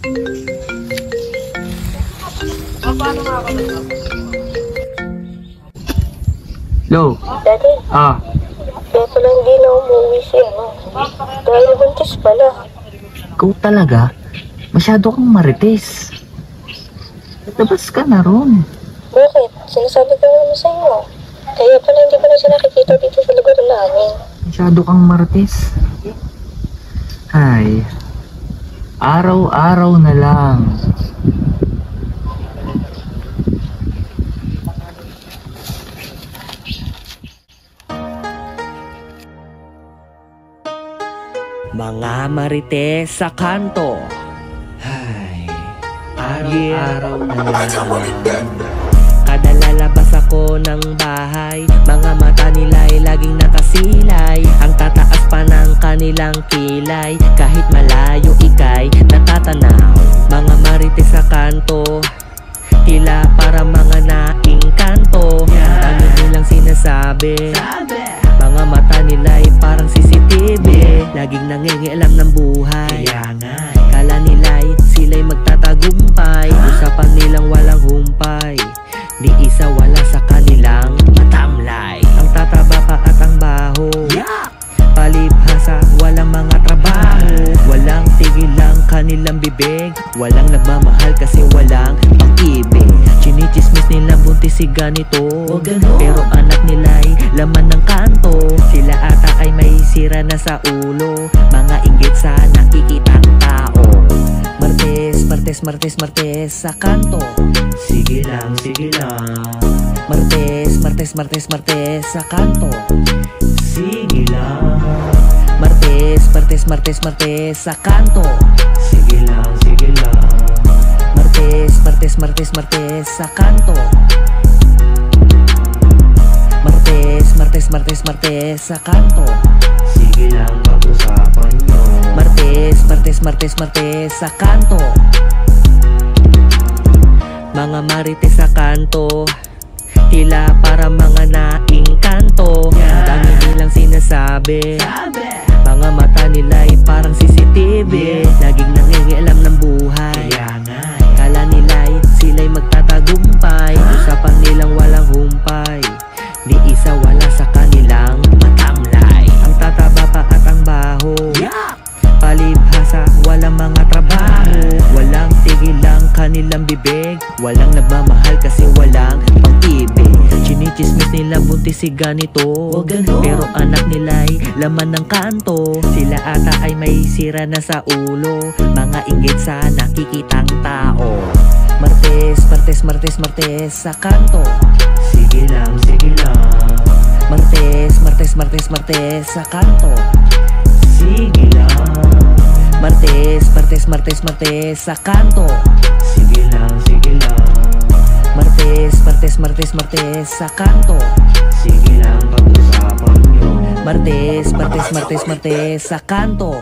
Lo, Daddy, kaya pala hindi na umuwi siya, no? Dahil buntis pala. ikaw talaga? Masyado kang marites. Labas ka na ron. Bakit? Sinasabi ko naman sa inyo. Kaya pala hindi ko na siya nakikita dito sa lugar namin. Masyado kang marites. Ay, araw-araw na lang. Mga marites sa kanto. Ay, araw-araw na lang. Kada lalabas ako ng bahay, mga mata nila'y laging nakasilay. Ang tataas pa ng kanilang kilay, kahit malayo ika'y natatanaw. Mga marites sa kanto, tila para mga naingkanto. Tangi nilang sinasabi, mga mata nila'y parang CCTV. Laging nangingialam ng buhay, kala nila'y sila'y magtatagumpay. Usapan nilang walang humpay, di isa wala sa kanilang matamlay. Ang tataba pa at ang baho, palibhasa walang mga trabaho. Walang tigil lang kanilang bibig, walang nagmamahal kasi walang pag-ibig. Chinichismis nila buntis si ganito, pero anak nila'y laman ng kanto. Sila ata ay may sira na sa ulo, mga inggit sa nakikitang tao. Martes, martes, martes, martes sa kanto. Sige lang, sige lang. Martes, martes, martes, martes sa kanto. Sige lang. Martes, martes, martes, martes sa kanto. Sige lang, sige lang. Martes, martes, martes, martes sa kanto. Martes, martes, martes, martes sa kanto. Sige lang, pag-usapan nyo. Martes, martes, martes, martes sa kanto. Mga marites sa kanto, tila para mga naingkanto. Ang dami nilang sinasabi, mga mata nila'y parang CCTV. Laging nangingialam ng buhay, kala nila'y sila'y magtatagumpay. Usapan nilang walang humpay, di isa wala sa kanilang matamlay. Ang tataba pa at ang baho, palibhasa walang mga trabaho. Walang tigil lang kanilang bibig, walang nagmamahal kasi walang pag-ibig. Chinichismis nila buntis si ganito, pero anak nila'y laman ng kanto. Sila ata ay may sira na sa ulo, mga inggit sa nakikitang tao. Martes, martes, martes, martes sa kanto. Sige lang, sige lang. Martes, martes, martes, martes sa kanto. Sige lang. Martes, martes, martes, martes sa kanto. Sige lang, sige lang. Martes, martes, martes, martes sa kanto. Sige lang, pag-usapan nyo. Martes, martes, martes, martes sa kanto.